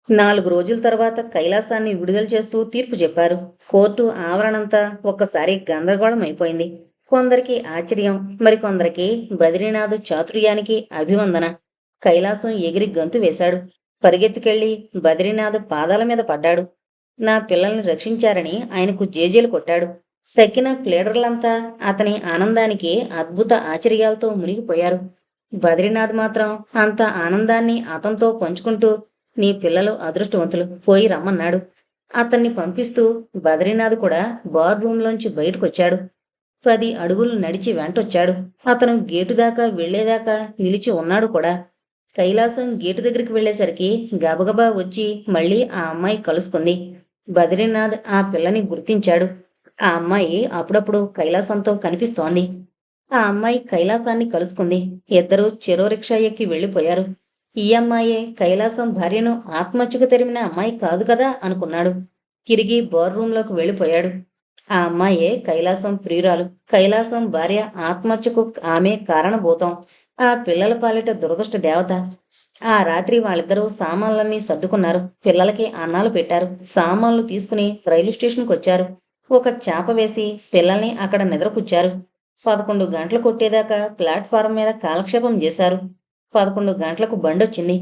4 రోజుల తర్వాత కైలాసాన్ని విడుదల చేస్తూ తీర్పు చెప్పారు. కోర్టు ఆవరణంతా ఒక్కసారి గందరగోళం అయిపోయింది. కొందరికి ఆశ్చర్యం, మరికొందరికి బద్రీనాథ్ చాతుర్యానికి అభివందన. కైలాసం ఎగిరి గంతు వేశాడు. పరిగెత్తుకెళ్లి బద్రీనాథ్ పాదాల మీద పడ్డాడు. నా పిల్లల్ని రక్షించారని ఆయనకు జేజేలు కొట్టాడు. తక్కిన ప్లేడర్లంతా అతని ఆనందానికి అద్భుత ఆశ్చర్యాలతో మునిగిపోయారు. బద్రీనాథ్ మాత్రం అంత ఆనందాన్ని అతనితో పంచుకుంటూ, నీ పిల్లలు అదృష్టవంతులు, పోయి రమ్మన్నాడు. అతన్ని పంపిస్తూ బద్రీనాథ్ కూడా బార్ రూంలోంచి బయటకొచ్చాడు. 10 అడుగులు నడిచి వెంటొచ్చాడు. అతను గేటు దాకా వెళ్లేదాకా నిలిచి ఉన్నాడు కూడా. కైలాసం గేటు దగ్గరికి వెళ్లేసరికి గబగబా వచ్చి మళ్ళీ ఆ అమ్మాయి కలుసుకుంది. బద్రీనాథ్ ఆ పిల్లని గుర్తించాడు. ఆ అమ్మాయి అప్పుడప్పుడు కైలాసంతో కనిపిస్తోంది. ఆ అమ్మాయి కైలాసాన్ని కలుసుకుంది. ఇద్దరూ చెరో రిక్షా ఎక్కి వెళ్లిపోయారు. ఈ అమ్మాయే కైలాసం భార్యను ఆత్మహత్యకు తరిమిన అమ్మాయి కాదు కదా అనుకున్నాడు. తిరిగి బార్ రూంలోకి వెళ్లిపోయాడు. ఆ అమ్మాయే కైలాసం ప్రియురాలు. కైలాసం భార్య ఆత్మహత్యకు ఆమె కారణభూతం. ఆ పిల్లల పాలిట దురదృష్ట దేవత. ఆ రాత్రి వాళ్ళిద్దరూ సామాన్లన్నీ సర్దుకున్నారు. పిల్లలకి అన్నాలు పెట్టారు. సామాన్లు తీసుకుని రైలు స్టేషన్కి వచ్చారు. ఒక చాప వేసి పిల్లల్ని అక్కడ నిద్రపుచ్చారు. 11 గంటలు కొట్టేదాకా ప్లాట్ఫారం మీద కాలక్షేపం చేశారు. 11 గంటలకు బండొచ్చింది.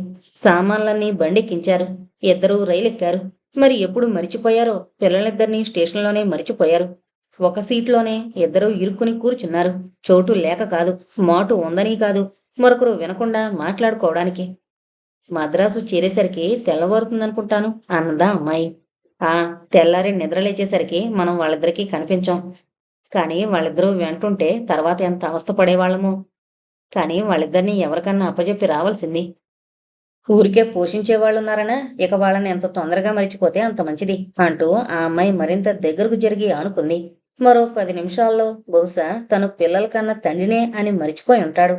సామాన్లన్నీ బండెక్కించారు. ఇద్దరూ రైలెక్కారు. మరి ఎప్పుడు మరిచిపోయారో పిల్లలిద్దరినీ స్టేషన్లోనే మరిచిపోయారు. ఒక సీట్లోనే ఇద్దరూ ఇరుక్కుని కూర్చున్నారు. చోటు లేక కాదు, మాటు ఉందని కాదు, మరొకరు వినకుండా మాట్లాడుకోవడానికి. మద్రాసు చేరేసరికి తెల్లవారుతుందనుకుంటాను అన్నదా అమ్మాయి. ఆ తెల్లారి నిద్రలేచేసరికి మనం వాళ్ళిద్దరికీ కనిపించాం. కానీ వాళ్ళిద్దరూ వెంటుంటే తర్వాత ఎంత అవస్థ పడేవాళ్ళము. కానీ వాళ్ళిద్దరినీ ఎవరికన్నా అప్పజెప్పి రావాల్సింది. ఊరికే పోషించేవాళ్ళున్నారనా, ఇక వాళ్ళని ఎంత తొందరగా మరిచిపోతే అంత మంచిది అంటూ ఆ అమ్మాయి మరింత దగ్గరకు జరిగి ఆనుకుంది. మరో 10 నిమిషాల్లో బహుశా తను పిల్లల కన్నా తండ్రినే అని మరిచిపోయి ఉంటాడు.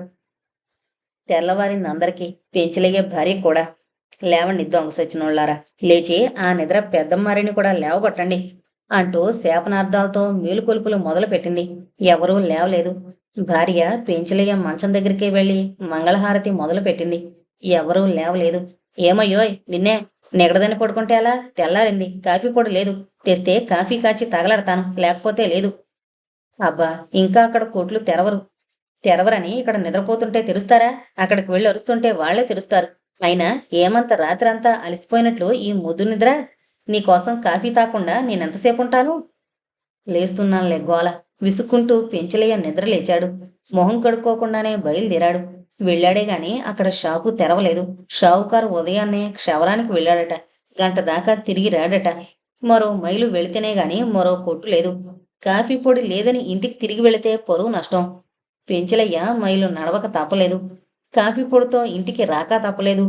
తెల్లవారిందందరికీ, పెంచలయ్యే భార్య కూడా. లేవండి దొంగ సచ్చినోళ్ళారా, లేచి ఆ నిద్ర పెద్దమ్మారిని కూడా లేవగొట్టండి అంటూ శాపనార్థాలతో మేలుకొలుపులు మొదలుపెట్టింది. ఎవరూ లేవలేదు. భార్య పెంచలయ్య మంచం దగ్గరికే వెళ్లి మంగళహారతి మొదలుపెట్టింది. ఎవరూ లేవలేదు. ఏమయ్యోయ్ నిన్నే, నిగడదని పడుకుంటే ఎలా? తెల్లారింది, కాఫీ పొడి లేదు, తెస్తే కాఫీ కాచి తగలడతాను, లేకపోతే లేదు. అబ్బా, ఇంకా అక్కడ కొట్లు తెరవరని ఇక్కడ నిద్రపోతుంటే తెరుస్తారా? అక్కడికి వెళ్ళి అరుస్తుంటే వాళ్లే తెరుస్తారు. అయినా ఏమంత రాత్రంతా అలసిపోయినట్లు ఈ ముద్దు నిద్ర? నీకోసం కాఫీ తాకుండా నేనెంతసేపు ఉంటాను? లేస్తున్నానులే గోల. విసుక్కుంటూ పెంచలయ్య నిద్రలేచాడు. మొహం కడుక్కోకుండానే బయలుదేరాడు. వెళ్ళాడే గాని అక్కడ షాపు తెరవలేదు. షావుకారు ఉదయాన్నే క్షవరానికి వెళ్ళాడట. గంట దాకా తిరిగి రాడట. మరో మైలు వెళితేనే గాని మరో కొట్టు లేదు. కాఫీ పొడి లేదని ఇంటికి తిరిగి వెళితే పరువు నష్టం. పెంచలయ్య మైలు నడవక తప్పలేదు. కాఫీ పొడితో ఇంటికి రాక తప్పలేదు.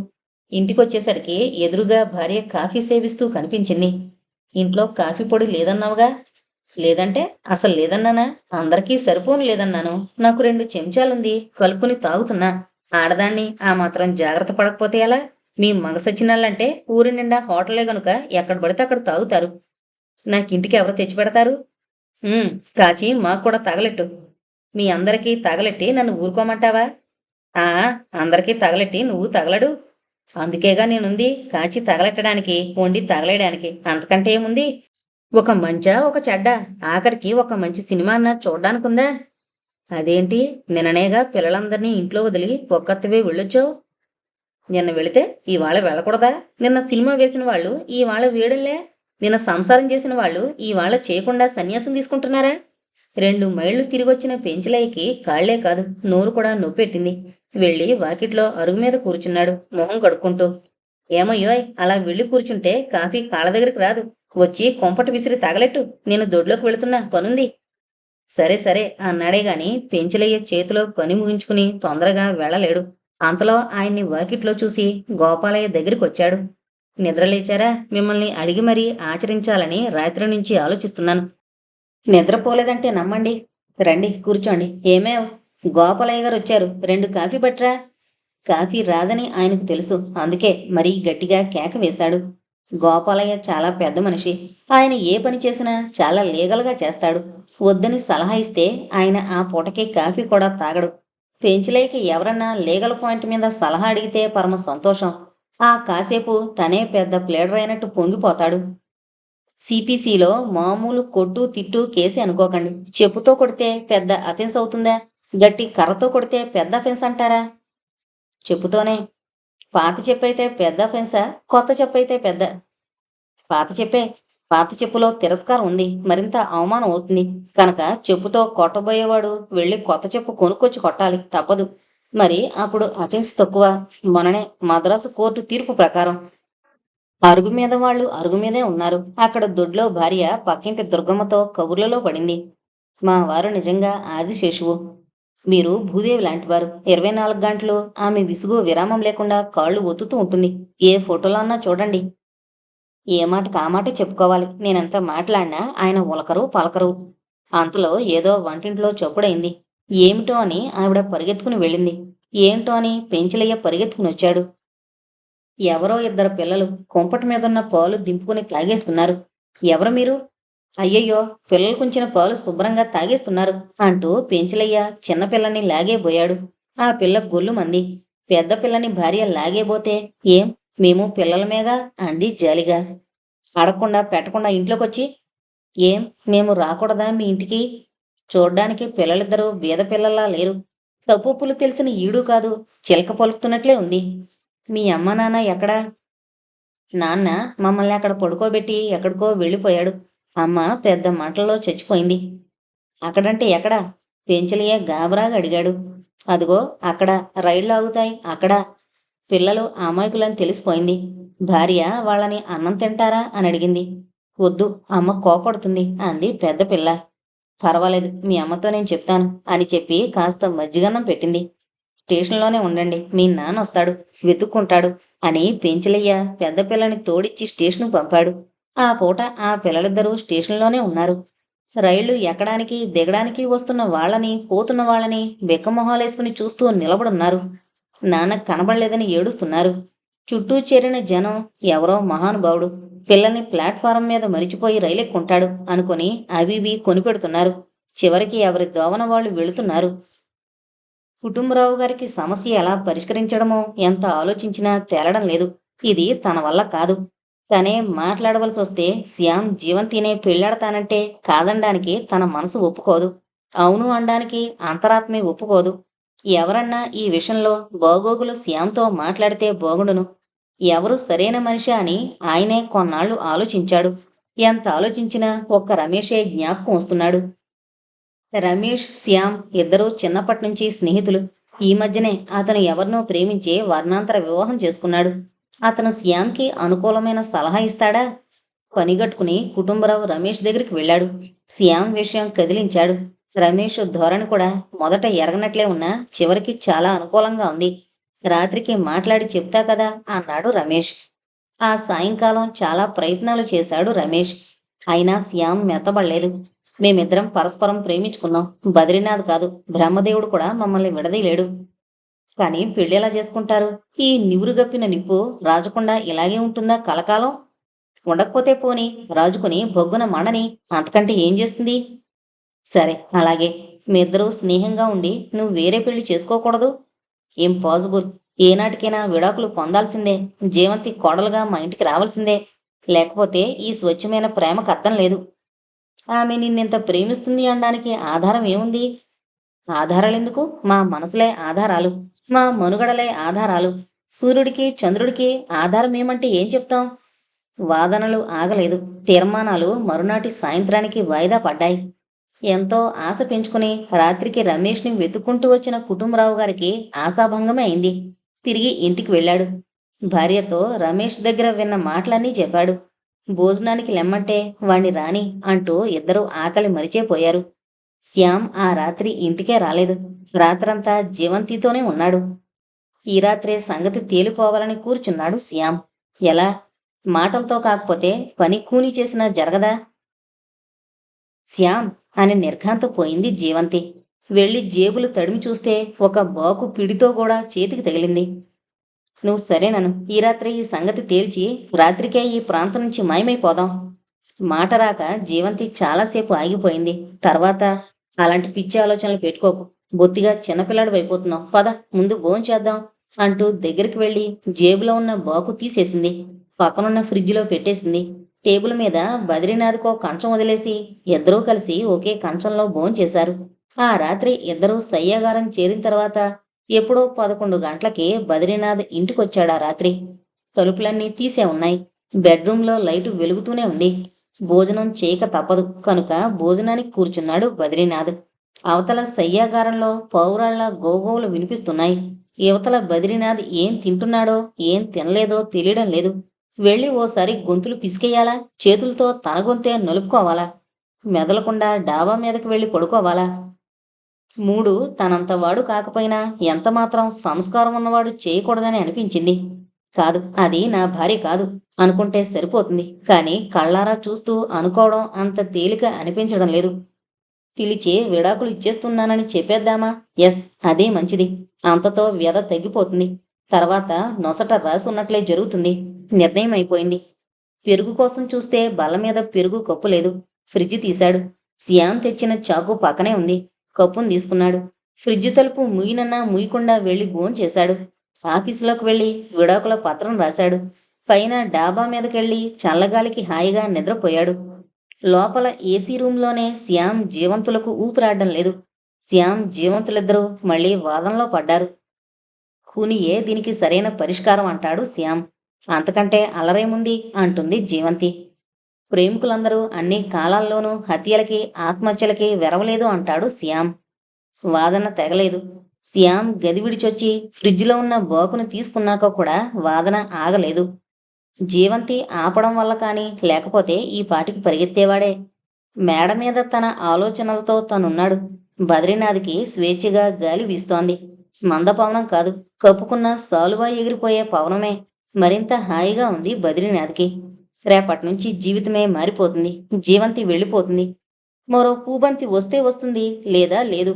ఇంటికొచ్చేసరికి ఎదురుగా భార్య కాఫీ సేవిస్తూ కనిపించింది. ఇంట్లో కాఫీ పొడి లేదన్నావుగా? లేదంటే అసలు లేదన్నానా? అందరికీ సరిపోను లేదన్నాను. నాకు 2 చెంచాలుంది, కలుపుని తాగుతున్నా. ఆడదాన్ని ఆ మాత్రం జాగ్రత్త పడకపోతే ఎలా? మీ మగ సచ్చినాళ్ళంటే ఊరి నిండా హోటలే గనుక ఎక్కడ పడితే అక్కడ తాగుతారు. నాకింటికి ఎవరు తెచ్చిపెడతారు? కాచి మాకు కూడా తగలెట్టు. మీ అందరికీ తగలెట్టి నన్ను ఊరుకోమంటావా? ఆ అందరికీ తగలెట్టి నువ్వు తగలడు. అందుకేగా నేనుంది, కాచి తగలెట్టడానికి, వండి తగలేయడానికి. అంతకంటే ఏముంది? ఒక మంచా, ఒక చెడ్డ, ఆఖరికి ఒక మంచి సినిమా అన్నా చూడ్డానికుందా? అదేంటి, నిన్ననేగా పిల్లలందరినీ ఇంట్లో వదిలి ఒక్కర్తివే వెళ్ళొచ్చావు? నిన్న వెళితే ఇవాళ వెళ్ళకూడదా? నిన్న సినిమా వేసిన వాళ్ళు ఇవాళ వేయడంలే. నిన్న సంసారం చేసిన వాళ్ళు ఇవాళ చేయకుండా సన్యాసం తీసుకుంటున్నారా? 2 మైళ్ళు తిరిగొచ్చిన పెంచలయ్యకి కాళ్లే కాదు, నోరు కూడా నొప్పెట్టింది. వెళ్ళి వాకిట్లో అరుగు మీద కూర్చున్నాడు, మొహం కడుక్కుంటూ. ఏమయ్యోయ్, అలా వెళ్ళి కూర్చుంటే కాఫీ కాళ్ళ దగ్గరికి రాదు. వచ్చి కొంపటి విసిరి తగలెట్టు. నేను దొడ్లోకి వెళుతున్నా, పనుంది. సరే సరే అన్నాడే గాని పెంచలయ్య చేతిలో పని ముగించుకుని తొందరగా వెళ్ళలేడు. అంతలో ఆయన్ని వాకిట్లో చూసి గోపాలయ్య దగ్గరికొచ్చాడు. నిద్రలేచారా? మిమ్మల్ని అడిగి మరీ ఆచరించాలని రాత్రి నుంచి ఆలోచిస్తున్నాను. నిద్రపోలేదంటే నమ్మండి. రండి కూర్చోండి. ఏమేవ్, గోపాలయ్య గారు వచ్చారు, 2 కాఫీ పట్రా. కాఫీ రాదని ఆయనకు తెలుసు. అందుకే మరీ గట్టిగా కేక వేశాడు. గోపాలయ్య చాలా పెద్ద మనిషి. ఆయన ఏ పని చేసినా చాలా లీగల్గా చేస్తాడు. వద్దని సలహా ఇస్తే ఆయన ఆ పూటకి కాఫీ కూడా తాగడు. పెంచలేకి ఎవరన్నా లీగల్ పాయింట్ మీద సలహా అడిగితే పరమ సంతోషం. ఆ కాసేపు తనే పెద్ద ప్లేడర్ అయినట్టు పొంగిపోతాడు. సిపిసిలో మామూలు కొట్టు తిట్టు కేసి అనుకోకండి. చెప్పుతో కొడితే పెద్ద అఫెన్స్ అవుతుందా? గట్టి కర్రతో కొడితే పెద్ద అఫెన్స్ అంటారా? చెప్పుతోనే. పాత చెప్పైతే పెద్ద అఫెన్సా? కొత్త చెప్పైతే పెద్ద? పాత చెప్పే. పాత చెప్పులో తిరస్కారం ఉంది, మరింత అవమానం అవుతుంది. కనుక చెప్పుతో కొట్టబోయేవాడు వెళ్ళి కొత్త చెప్పు కొనుక్కొచ్చి కొట్టాలి, తప్పదు. మరి అప్పుడు అఫెన్స్ తక్కువ. మొన్ననే మద్రాసు కోర్టు తీర్పు ప్రకారం అరుగు మీద వాళ్ళు అరుగు మీదే ఉన్నారు. అక్కడ దొడ్లో భార్య పక్కింటి దుర్గమ్మతో కబుర్లలో పడింది. మా వారు నిజంగా ఆదిశేషువు. మీరు భూదేవి లాంటివారు. 24 గంటలు ఆమె విసుగు విరామం లేకుండా కాళ్ళు ఒత్తుతూ ఉంటుంది. ఏ ఫోటోలో అన్నా చూడండి. ఏ మాటకు ఆ మాటే చెప్పుకోవాలి. నేనెంత మాట్లాడినా ఆయన ఉలకరు పలకరు. అంతలో ఏదో వంటింట్లో చప్పుడైంది. ఏమిటో అని ఆవిడ పరిగెత్తుకుని వెళ్ళింది. ఏంటో అని పెంచలయ్య పరిగెత్తుకుని వచ్చాడు. ఎవరో ఇద్దరు పిల్లలు కుంపటి మీదున్న పాలు దింపుకుని తాగేస్తున్నారు. ఎవరు మీరు? అయ్యయ్యో, పిల్లలు కుంచిన పాలు శుభ్రంగా తాగేస్తున్నారు అంటూ పెంచలయ్య చిన్నపిల్లని లాగేబోయాడు. ఆ పిల్ల గొల్లుమంది. పెద్ద పిల్లని భార్య లాగేబోతే, ఏం మేము పిల్లలమేగా అంది జాలిగా. అడగకుండా పెట్టకుండా ఇంట్లోకొచ్చి, ఏం మేము రాకూడదా మీ ఇంటికి? చూడ్డానికి పిల్లలిద్దరూ బీద పిల్లల్లా లేరు. తప్పులు తెలిసిన ఈడు కాదు, చిలక పలుకుతున్నట్లే ఉంది. మీ అమ్మ నాన్న ఎక్కడా? నాన్న మమ్మల్ని అక్కడ పడుకోబెట్టి ఎక్కడికో వెళ్ళిపోయాడు. అమ్మ పెద్ద మంటల్లో చచ్చిపోయింది. అక్కడంటే ఎక్కడా? పెంచలియే గాబరాగా అడిగాడు. అదిగో అక్కడ, రైళ్లు ఆగుతాయి అక్కడ. పిల్లలు అమాయకులని తెలిసిపోయింది. భార్య వాళ్ళని అన్నం తింటారా అని అడిగింది. వద్దు, అమ్మ కోపడుతుంది అంది పెద్ద పిల్ల. పర్వాలేదు, మీ అమ్మతో నేను చెప్తాను అని చెప్పి కాస్త మజ్జిగన్నం పెట్టింది. స్టేషన్లోనే ఉండండి, మీ నాన్న వస్తాడు, వెతుక్కుంటాడు అని పెంచలయ్య పెద్ద పిల్లని తోడిచ్చి స్టేషన్కు పంపాడు. ఆ పూట ఆ పిల్లలిద్దరూ స్టేషన్లోనే ఉన్నారు. రైళ్లు ఎక్కడానికి దిగడానికి వస్తున్న వాళ్ళని పోతున్న వాళ్ళని బిక్కమొహాలేసుకుని చూస్తూ నిలబడున్నారు. నాన్న కనబడలేదని ఏడుస్తున్నారు. చుట్టూ చేరిన జనం ఎవరో మహానుభావుడు పిల్లల్ని ప్లాట్ఫారం మీద మరిచిపోయి రైలెక్కుంటాడు అనుకుని అవి ఇవి కొనిపెడుతున్నారు. చివరికి ఎవరి దోవన వాళ్ళు వెళుతున్నారు. కుటుంబరావు గారికి సమస్య ఎలా పరిష్కరించడమో ఎంత ఆలోచించినా తేలడం లేదు. ఇది తన వల్ల కాదు. తనే మాట్లాడవలసి వస్తే శ్యామ్ జీవంతినే పెళ్ళాడతానంటే కాదనడానికి తన మనసు ఒప్పుకోదు. అవును అనడానికి అంతరాత్మే ఒప్పుకోదు. ఎవరన్నా ఈ విషయంలో బాగోగులు శ్యామ్తో మాట్లాడితే బాగుండును. ఎవరు సరైన మనిషి అని ఆయనే కొన్నాళ్లు ఆలోచించాడు. ఎంత ఆలోచించినా ఒక్క రమేషే జ్ఞాపకం వస్తున్నాడు. రమేష్, శ్యామ్ ఇద్దరూ చిన్నప్పటినుంచి స్నేహితులు. ఈ మధ్యనే అతను ఎవరినో ప్రేమించి వర్ణాంతర వివాహం చేసుకున్నాడు. అతను శ్యామ్కి అనుకూలమైన సలహా ఇస్తాడా? పనిగట్టుకుని కుటుంబరావు రమేష్ దగ్గరికి వెళ్ళాడు. శ్యామ్ విషయం కదిలించాడు. రమేష్ ధోరణి కూడా మొదట ఎరగనట్లే ఉన్నా చివరికి చాలా అనుకూలంగా ఉంది. రాత్రికి మాట్లాడి చెప్తా కదా అన్నాడు రమేష్. ఆ సాయంకాలం చాలా ప్రయత్నాలు చేశాడు రమేష్. అయినా శ్యామ్ మెత్తబడలేదు. మేమిద్దరం పరస్పరం ప్రేమించుకున్నాం. బద్రీనాథ్ కాదు, బ్రహ్మదేవుడు కూడా మమ్మల్ని విడదీయలేడు. కానీ పెళ్ళెలా చేసుకుంటారు? ఈ నివురుగప్పిన నిప్పు రాజకుండా ఇలాగే ఉంటుందా కలకాలం? ఉండకపోతే పోని, రాజుకుని బొగ్గున మండని, అంతకంటే ఏం చేస్తుంది? సరే అలాగే. మీ ఇద్దరూ స్నేహంగా ఉండి నువ్వు వేరే పెళ్లి చేసుకోకూడదు? ఇంపాసిబుల్. ఏనాటికైనా విడాకులు పొందాల్సిందే. జీవంతి కోడలుగా మా ఇంటికి రావాల్సిందే. లేకపోతే ఈ స్వచ్ఛమైన ప్రేమకు అర్థం లేదు. ఆమె నిన్నెంత ప్రేమిస్తుంది అనడానికి ఆధారం ఏముంది? ఆధారాలెందుకు? మా మనసులే ఆధారాలు. మా మనుగడలే ఆధారాలు. సూర్యుడికి చంద్రుడికి ఆధారం ఏమంటే ఏం చెప్తాం? వాదనలు ఆగలేదు. తీర్మానాలు మరునాటి సాయంత్రానికి వాయిదా పడ్డాయి. ఎంతో ఆశ పెంచుకుని రాత్రికి రమేష్ని వెతుక్కుంటూ వచ్చిన కుటుంబరావు గారికి ఆశాభంగమే అయింది. తిరిగి ఇంటికి వెళ్ళాడు. భార్యతో రమేష్ దగ్గర విన్న మాటలన్నీ చెప్పాడు. భోజనానికి లెమ్మంటే వాణ్ణి రాని అంటూ ఇద్దరూ ఆకలి మరిచేపోయారు. శ్యామ్ ఆ రాత్రి ఇంటికే రాలేదు. రాత్రంతా జీవంతితోనే ఉన్నాడు. ఈ రాత్రే సంగతి తేలిపోవాలని కూర్చున్నాడు శ్యామ్. ఎలా? మాటలతో కాకపోతే పని కూని చేసినా జరగదా? శ్యామ్ అని నిర్ఘాంతపోయింది జీవంతి. వెళ్ళి జేబులు తడిమి చూస్తే ఒక బాకు పిడితో కూడా చేతికి తగిలింది. నువ్వు సరేనను, ఈ రాత్రి ఈ సంగతి తేల్చి రాత్రికే ఈ ప్రాంతం నుంచి మాయమైపోదాం. మాట రాక జీవంతి చాలాసేపు ఆగిపోయింది. తర్వాత, అలాంటి పిచ్చి ఆలోచనలు పెట్టుకోకు. బొత్తిగా చిన్నపిల్లాడు అయిపోతున్నావు. పద, ముందు భోంచేద్దాం అంటూ దగ్గరికి వెళ్ళి జేబులో ఉన్న బాకు తీసేసింది. పక్కనున్న ఫ్రిడ్జ్లో పెట్టేసింది. టేబుల్ మీద బద్రీనాథ్కో కంచం వదిలేసి ఇద్దరూ కలిసి ఒకే కంచంలో భోంచేశారు. ఆ రాత్రి ఇద్దరూ సయ్యాగారం చేరిన తర్వాత ఎప్పుడో 11 గంటలకి బద్రీనాథ్ ఇంటికొచ్చాడా రాత్రి. తలుపులన్నీ తీసే ఉన్నాయి. బెడ్రూంలో లైటు వెలుగుతూనే ఉంది. భోజనం చేయక తప్పదు కనుక భోజనానికి కూర్చున్నాడు బద్రీనాథ్. అవతల సయ్యాగారంలో పౌరాళ్ల గోగోలు వినిపిస్తున్నాయి. యువతల బద్రీనాథ్ ఏం తింటున్నాడో ఏం తినలేదో తెలియడం లేదు. వెళ్ళి ఓసారి గొంతులు పిసికేయాలా, చేతులతో తన గొంతే నలుపుకోవాలా, మెదలకుండా డాబా మీదకి వెళ్ళి పడుకోవాలా? మూడు తనంతవాడు కాకపోయినా ఎంతమాత్రం సంస్కారం ఉన్నవాడు చేయకూడదని అనిపించింది. కాదు, అది నా భార్య కాదు అనుకుంటే సరిపోతుంది, కానీ కళ్ళారా చూస్తూ అనుకోవడం అంత తేలిక అనిపించడం లేదు. పిలిచి విడాకులు ఇచ్చేస్తున్నానని చెప్పేద్దామా? ఎస్, అదే మంచిది. అంతతో వ్యధ తగ్గిపోతుంది. తర్వాత నొసట రాసి ఉన్నట్లే జరుగుతుంది. నిర్ణయం అయిపోయింది. పెరుగు కోసం చూస్తే బల్ల మీద పెరుగు కప్పు లేదు. ఫ్రిడ్జ్ తీశాడు. శ్యామ్ తెచ్చిన చాకు పక్కనే ఉంది. కప్పును తీసుకున్నాడు. ఫ్రిడ్జ్ తలుపు ముయ్యనన్నా ముయ్యకుండా వెళ్లి భోంచేశాడు. ఆఫీసులోకి వెళ్లి విడాకుల పత్రం రాశాడు. పైన డాబా మీదకెళ్లి చల్లగాలికి హాయిగా నిద్రపోయాడు. లోపల ఏసీ రూంలోనే శ్యామ్ జీవంతులకు ఊపిరాడడం లేదు. శ్యామ్ జీవంతులిద్దరూ మళ్లీ వాదనలో పడ్డారు. ఖూనియే దీనికి సరైన పరిష్కారం అంటాడు శ్యామ్. అంతకంటే అలరేముంది అంటుంది జీవంతి. ప్రేమికులందరూ అన్ని కాలాల్లోనూ హత్యలకి ఆత్మహత్యలకి వెరవలేదు అంటాడు శ్యామ్. వాదన తెగలేదు. శ్యామ్ గది విడిచొచ్చి ఫ్రిడ్జ్లో ఉన్న బాకును తీసుకున్నాక కూడా వాదన ఆగలేదు. జీవంతి ఆపడం వల్ల కాని లేకపోతే ఈ పాటికి పరిగెత్తేవాడే. మేడ మీద తన ఆలోచనలతో తనున్నాడు. బద్రీనాథ్కి స్వేచ్ఛగా గాలి వీస్తోంది. మందపవనం కాదు, కప్పుకున్న సాలువా ఎగిరిపోయే పవనమే. మరింత హాయిగా ఉంది బద్రీనాథ్కి. రేపటి నుంచి జీవితమే మారిపోతుంది. జీవంతి వెళ్ళిపోతుంది. మరో పూబంతి వస్తే వస్తుంది, లేదా లేదు.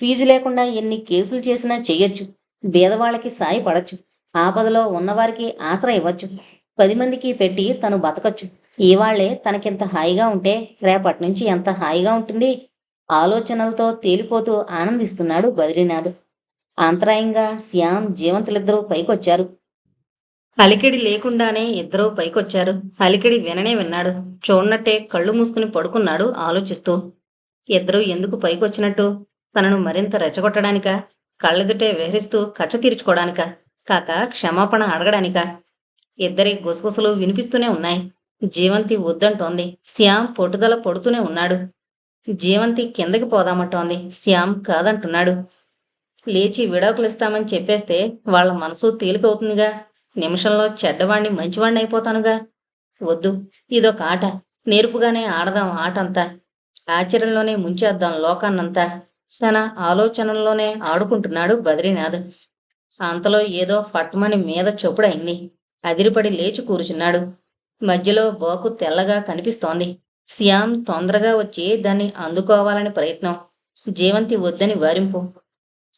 ఫీజు లేకుండా ఎన్ని కేసులు చేసినా చెయ్యొచ్చు. బీదవాళ్ళకి సాయపడచ్చు. ఆపదలో ఉన్నవారికి ఆసరా ఇవ్వచ్చు. 10 మందికి పెట్టి తను బతకచ్చు. ఈవాళ్లే తనకింత హాయిగా ఉంటే రేపటి నుంచి ఎంత హాయిగా ఉంటుంది? ఆలోచనలతో తేలిపోతూ ఆనందిస్తున్నాడు బద్రీనాథ్. అంతరాయంగా శ్యామ్ జీవంతులిద్దరూ పైకొచ్చారు. అలికిడి లేకుండానే ఇద్దరూ పైకొచ్చారు. అలికిడి విననే విన్నాడు. చూడనట్టే కళ్ళు మూసుకుని పడుకున్నాడు ఆలోచిస్తూ. ఇద్దరూ ఎందుకు పైకొచ్చినట్టు? తనను మరింత రెచ్చగొట్టడానికా? కళ్ళెదుటే విహరిస్తూ కచ్చ తీర్చుకోవడానికా? కాక క్షమాపణ అడగడానికా? ఇద్దరి గుసగుసలు వినిపిస్తూనే ఉన్నాయి. జీవంతి వద్దంటోంది. శ్యామ్ పట్టుదల పడుతూనే ఉన్నాడు. జీవంతి కిందకి పోదామంటోంది. శ్యామ్ కాదంటున్నాడు. లేచి విడాకులిస్తామని చెప్పేస్తే వాళ్ళ మనసు తేలికవుతుందిగా. నిమిషంలో చెడ్డవాణ్ణి మంచివాణ్ణి అయిపోతానుగా. వద్దు, ఇదొక ఆట. నేర్పుగానే ఆడదాం ఆటంతా. ఆచరణలోనే ముంచేద్దాం లోకాన్నంతా. తన ఆలోచనల్లోనే ఆడుకుంటున్నాడు బద్రీనాథ్. అంతలో ఏదో ఫట్మని మీద చొప్పుడైంది. అదిరిపడి లేచి కూర్చున్నాడు. మధ్యలో బాకు తెల్లగా కనిపిస్తోంది. శ్యామ్ తొందరగా వచ్చి దాన్ని అందుకోవాలని ప్రయత్నం. జీవంతి వద్దని వారింపు.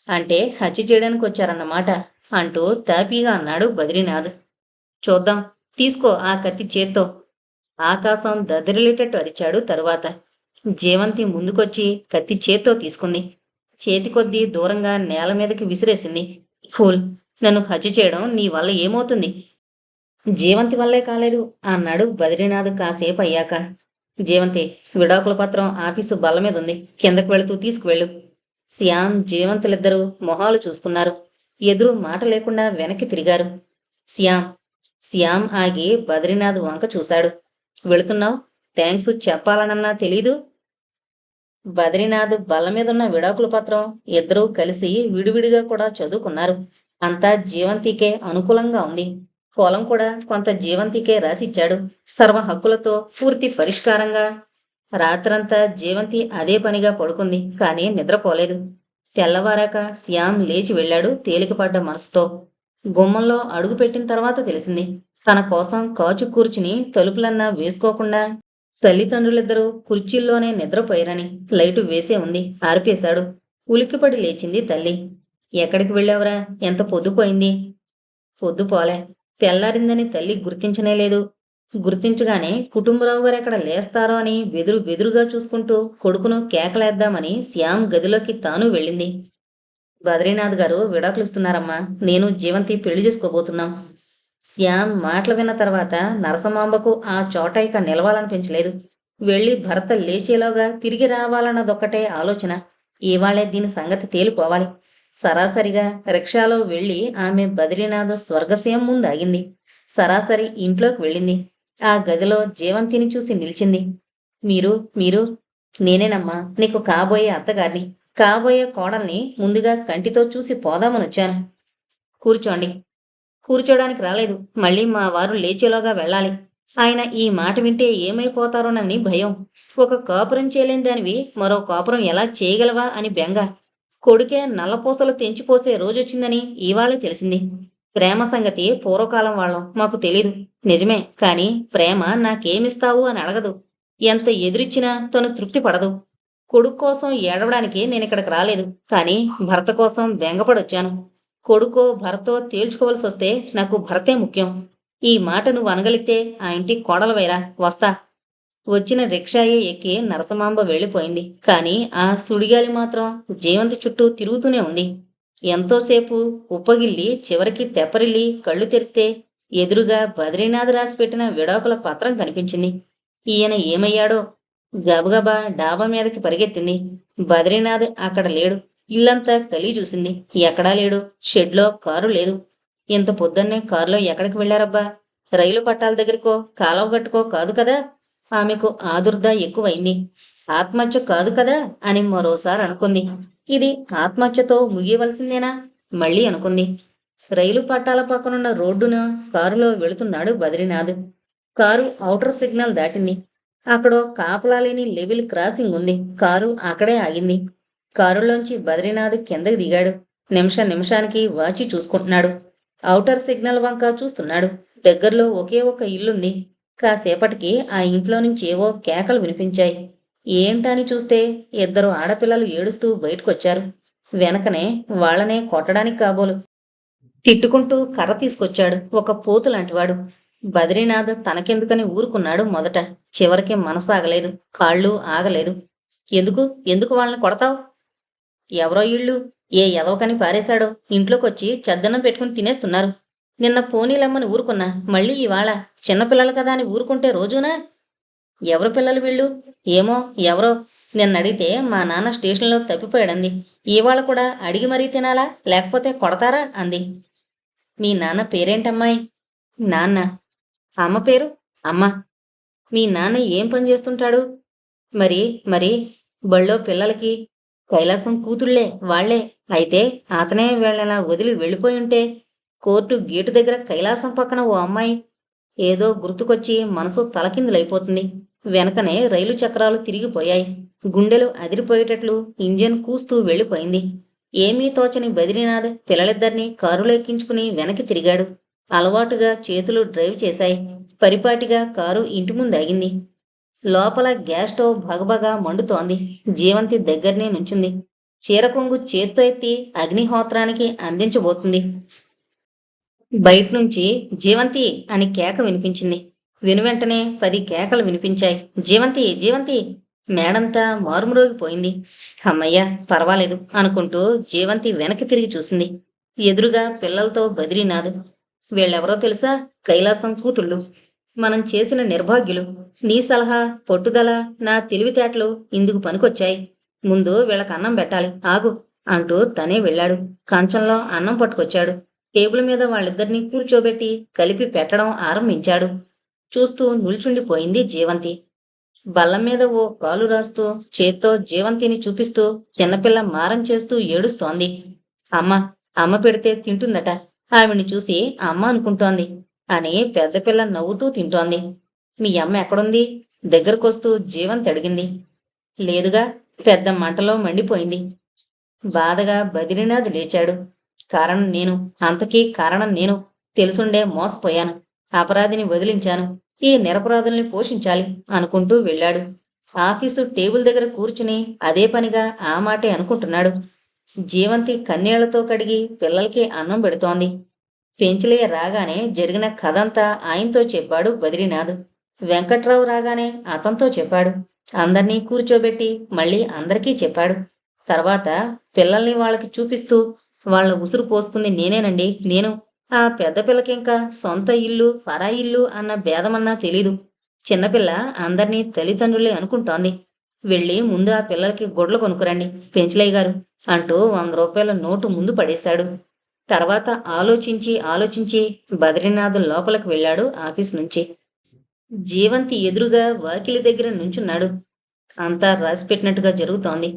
అంటే హత్య చేయడానికి వచ్చారన్నమాట అంటూ తాపీగా అన్నాడు బద్రీనాథ్. చూద్దాం, తీసుకో ఆ కత్తి చేత్తో. ఆకాశం దద్దరిల్లేటట్టు అరిచాడు తరువాత. జీవంతి ముందుకొచ్చి కత్తి చేత్తో తీసుకుంది. చేతి కొద్దీ దూరంగా నేల మీదకి విసిరేసింది. ఫూల్, నన్ను హత్య చేయడం నీ వల్ల ఏమవుతుంది? జీవంతి వల్లే కాలేదు అన్నాడు బద్రీనాథ్ కాసేపు అయ్యాక. జీవంతి, విడాకుల పత్రం ఆఫీసు బల్ల మీద ఉంది. కిందకు వెళుతూ తీసుకువెళ్ళు. శ్యామ్ జీవంతులిద్దరూ మొహాలు చూసుకున్నారు. ఎదురు మాట లేకుండా వెనక్కి తిరిగారు. శ్యామ్ శ్యామ్ ఆగి బద్రీనాథ్ వంక చూశాడు. వెళుతున్నావు? థ్యాంక్స్ చెప్పాలనన్నా తెలీదు. బద్రీనాథ్ బల్ల మీదున్న విడాకుల పత్రం ఇద్దరూ కలిసి విడివిడిగా కూడా చదువుకున్నారు. అంతా జీవంతికే అనుకూలంగా ఉంది. పొలం కూడా కొంత జీవంతికే రాసిచ్చాడు. సర్వ హక్కులతో పూర్తి పరిష్కారంగా. రాత్రంతా జీవంతి అదే పనిగా పడుకుంది, కానీ నిద్రపోలేదు. తెల్లవారాక శ్యామ్ లేచి వెళ్ళాడు తేలికపడ్డ మనసుతో. గుమ్మంలో అడుగుపెట్టిన తర్వాత తెలిసింది. తన కోసం కాచు కూర్చుని తలుపులన్నా వేసుకోకుండా తల్లిదండ్రులిద్దరూ కుర్చీల్లోనే నిద్రపోయారని. లైటు వేసే ఉంది, ఆర్పేశాడు. ఉలిక్కిపడి లేచింది తల్లి. ఎక్కడికి వెళ్ళావురా? ఎంత పొద్దుపోయింది? పొద్దుపోలే. తెల్లారిందని తల్లి గుర్తించనేలేదు. గుర్తించగానే కుటుంబరావు గారు ఎక్కడ లేస్తారో అని బెదురుగా చూసుకుంటూ కొడుకును కేకలేద్దామని శ్యామ్ గదిలోకి తాను వెళ్ళింది. బద్రీనాథ్ గారు విడాకులు ఇస్తున్నారమ్మా. నేను జీవంతి పెళ్లి చేసుకోబోతున్నాం. శ్యామ్ మాటలు విన్న తర్వాత నరసమాంబకు ఆ చోట ఇక నిలవాలనిపించలేదు. వెళ్ళి భర్త లేచేలోగా తిరిగి రావాలన్నదొక్కటే ఆలోచన. ఇవాళే దీని సంగతి తేలిపోవాలి. సరాసరిగా రిక్షాలో వెళ్ళి ఆమె బద్రీనాథ్ స్వర్గసీమ ముందు ఆగింది. సరాసరి ఇంట్లోకి వెళ్ళింది. ఆ గదిలో జీవంతిని చూసి నిలిచింది. మీరు మీరు నేనేనమ్మా, నీకు కాబోయే అత్తగారిని. కాబోయే కోడల్ని ముందుగా కంటితో చూసి పోదామనొచ్చాను. కూర్చోండి. కూర్చోడానికి రాలేదు. మళ్ళీ మా వారు లేచేలోగా వెళ్ళాలి. ఆయన ఈ మాట వింటే ఏమైపోతారోనని భయం. ఒక కాపురం చేయలేని దానివి మరో కాపురం ఎలా చేయగలవా అని బెంగ. కొడుకే నల్లపూసలు తెంచిపోసే రోజొచ్చిందని ఇవాళే తెలిసింది. ప్రేమ సంగతి పూర్వకాలం వాళ్ళం, మాకు తెలీదు. నిజమే, కాని ప్రేమ నాకేమిస్తావు అని అడగదు. ఎంత ఎదురిచ్చినా తను తృప్తి పడదు. కొడుకు కోసం ఏడవడానికి నేనిక్కడికి రాలేదు, కాని భర్త కోసం బెంగపడొచ్చాను. కొడుకో భర్తో తేల్చుకోవలసి వస్తే నాకు భర్తే ముఖ్యం. ఈ మాట నువ్వు అనగలిగితే ఆ ఇంటి కోడలవైరా, వస్తా. వచ్చిన రిక్షాయే ఎక్కి నరసమాంబ వెళ్ళిపోయింది. కాని ఆ సుడిగాలి మాత్రం జీవంతి చుట్టూ తిరుగుతూనే ఉంది. ఎంతోసేపు ఉప్పగిల్లి చివరికి తెప్పరిల్లి కళ్ళు తెరిస్తే ఎదురుగా బద్రీనాథ్ రాసిపెట్టిన విడాకుల పత్రం కనిపించింది. ఈయన ఏమయ్యాడో? గబగబా డాబా మీదకి పరిగెత్తింది. బద్రీనాథ్ అక్కడ లేడు. ఇల్లంతా కలి చూసింది. ఎక్కడా లేడు. షెడ్లో కారు లేదు. ఇంత పొద్దున్నే కారులో ఎక్కడికి వెళ్లారబ్బా? రైలు పట్టాల దగ్గరకో కాలువ గట్టుకో కాదు కదా? ఆమెకు ఆదుర్ద ఎక్కువైంది. ఆత్మహత్య కాదు కదా అని మరోసారి అనుకుంది. ఇది ఆత్మహత్యతో ముగియవలసిందేనా? మళ్ళీ అనుకుంది. రైలు పట్టాల పక్కనున్న రోడ్డున కారులో వెళుతున్నాడు బద్రీనాథ్. కారు ఔటర్ సిగ్నల్ దాటింది. అక్కడో కాపలా లేని లెవెల్ క్రాసింగ్ ఉంది. కారు అక్కడే ఆగింది. కారులోంచి బద్రీనాథ్ కిందకి దిగాడు. నిమిషానికి వాచి చూసుకుంటున్నాడు. ఔటర్ సిగ్నల్ వంక చూస్తున్నాడు. దగ్గరలో ఒకే ఒక ఇల్లుంది. కాసేపటికి ఆ ఇంట్లో నుంచి ఏవో కేకలు వినిపించాయి. ఏంటని చూస్తే ఇద్దరు ఆడపిల్లలు ఏడుస్తూ బయటకొచ్చారు. వెనకనే వాళ్లనే కొట్టడానికి కాబోలు. తిట్టుకుంటూ కర్ర తీసుకొచ్చాడు ఒక పోతులాంటివాడు. బద్రీనాథ్ తనకెందుకని ఊరుకున్నాడు మొదట. చివరికి మనసాగలేదు, కాళ్ళు ఆగలేదు. ఎందుకు ఎందుకు వాళ్ళని కొడతావు? ఎవరో ఇళ్ళు ఏ ఎదవకని పారేశాడో ఇంట్లోకొచ్చి చద్దన్నం పెట్టుకుని తినేస్తున్నారు. నిన్న పోనీలమ్మని ఊరుకున్నా, మళ్ళీ ఇవాళ చిన్నపిల్లలు కదా అని ఊరుకుంటే రోజునా? ఎవరు పిల్లలు వీళ్ళు? ఏమో ఎవరో. నిన్నడిగితే మా నాన్న స్టేషన్లో తప్పిపోయాడంది. ఇవాళ కూడా అడిగి మరీ తినాలా, లేకపోతే కొడతారా అంది. మీ నాన్న పేరేంటమ్మాయి? నాన్న. అమ్మ పేరు? అమ్మ. మీ నాన్న ఏం పని చేస్తుంటాడు? మరి మరి బళ్ళో పిల్లలకి కైలాసం కూతుళ్లే వాళ్లే. అయితే అతనే వీళ్ళలా వదిలి వెళ్ళిపోయి ఉంటే కోర్టు గేటు దగ్గర కైలాసం పక్కన ఓ అమ్మాయి. ఏదో గుర్తుకొచ్చి మనసు తలకిందులైపోతుంది. వెనకనే రైలు చక్రాలు తిరిగిపోయాయి. గుండెలు అదిరిపోయేటట్లు ఇంజన్ కూస్తూ వెళ్ళిపోయింది. ఏమీ తోచని బద్రీనాథ్ పిల్లలిద్దరినీ కారులో ఎక్కించుకుని వెనక్కి తిరిగాడు. అలవాటుగా చేతులు డ్రైవ్ చేశాయి. పరిపాటిగా కారు ఇంటి ముందాగింది. లోపల గ్యాస్ స్టవ్ భగభగా మండుతోంది. జీవంతి దగ్గరనే నుంచుంది. చీరకొంగు చేత్తో ఎత్తి అగ్నిహోత్రానికి అందించబోతుంది. బయట్నుంచి జీవంతి అని కేక వినిపించింది. వెనువెంటనే 10 కేకలు వినిపించాయి. జీవంతి జీవంతి! మేడంతా మారుమ్రోగిపోయింది. అమ్మయ్య, పర్వాలేదు అనుకుంటూ జీవంతి వెనక్కి తిరిగి చూసింది. ఎదురుగా పిల్లలతో బద్రీనాథ్. వీళ్ళెవరో తెలుసా? కైలాసం కూతుళ్ళు. మనం చేసిన నిర్భాగ్యులు. నీ సలహా, పట్టుదల, నా తెలివితేటలు ఇందుకు పనికొచ్చాయి. ముందు వీళ్ళకి అన్నం పెట్టాలి, ఆగు అంటూ తనే వెళ్ళాడు. కంచంలో అన్నం పట్టుకొచ్చాడు. టేబుల్ మీద వాళ్ళిద్దరినీ కూర్చోబెట్టి కలిపి పెట్టడం ఆరంభించాడు. చూస్తూ నిల్చుండిపోయింది జీవంతి. బల్లం మీద ఓ కాలు రాస్తూ చేత్తో జీవంతిని చూపిస్తూ చిన్నపిల్ల మారం చేస్తూ ఏడుస్తోంది. అమ్మ అమ్మ పెడితే తింటుందట, ఆవిడ్ని చూసి అమ్మ అనుకుంటోంది అని పెద్దపిల్ల నవ్వుతూ తింటోంది. మీ అమ్మ ఎక్కడుంది? దగ్గరకొస్తూ జీవంతి అడిగింది. లేదుగా, పెద్ద మంటలో మండిపోయింది. బాధగా బద్రీనాథ్ లేచాడు. కారణం నేను, అంతకీ కారణం నేను. తెలుసుండే మోసపోయాను. అపరాధిని వదిలించాను. ఈ నిరపరాధుల్ని పోషించాలి అనుకుంటూ వెళ్ళాడు. ఆఫీసు టేబుల్ దగ్గర కూర్చుని అదే పనిగా ఆ మాటే అనుకుంటున్నాడు. జీవంతి కన్నీళ్లతో కడిగి పిల్లలకి అన్నం పెడుతోంది. పెంచలయ్య రాగానే జరిగిన కథంతా ఆయనతో చెప్పాడు బద్రీనాథ్. వెంకట్రావు రాగానే అతనితో చెప్పాడు. అందర్నీ కూర్చోబెట్టి మళ్ళీ అందరికీ చెప్పాడు. తర్వాత పిల్లల్ని వాళ్ళకి చూపిస్తూ వాళ్ళ ఉసురు పోసుకుంది నేనేనండి, నేను. ఆ పెద్ద పిల్లకింకా సొంత ఇల్లు పరాయి ఇల్లు అన్న భేదమన్నా తెలీదు. చిన్నపిల్ల అందర్నీ తల్లిదండ్రులే అనుకుంటోంది. వెళ్ళి ముందు ఆ పిల్లలకి గుడ్లు కొనుక్కురండి పెంచలయ్య గారు అంటూ 100 రూపాయల నోటు ముందు పడేశాడు. తర్వాత ఆలోచించి బద్రీనాథ్ లోపలికి వెళ్ళాడు ఆఫీస్ నుంచి. జీవంతి ఎదురుగా వాకిలి దగ్గర నుంచున్నాడు. అంతా రాసిపెట్టినట్టుగా జరుగుతోంది.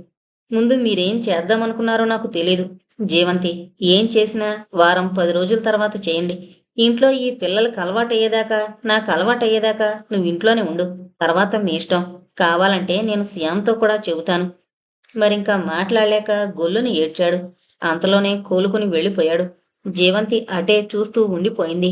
ముందు మీరేం చేద్దామనుకున్నారో నాకు తెలీదు. జీవంతి, ఏం చేసినా వారం 10 రోజుల తర్వాత చేయండి. ఇంట్లో ఈ పిల్లలకి అలవాటయ్యేదాకా, నాకు అలవాటయ్యేదాకా నువ్వు ఇంట్లోనే ఉండు. తర్వాత మీ ఇష్టం. కావాలంటే నేను శ్యామ్తో కూడా చెబుతాను. మరింకా మాట్లాడలేక గొల్లుని ఏడ్చాడు. అంతలోనే కోలుకుని వెళ్ళిపోయాడు. జీవంతి అటే చూస్తూ ఉండిపోయింది.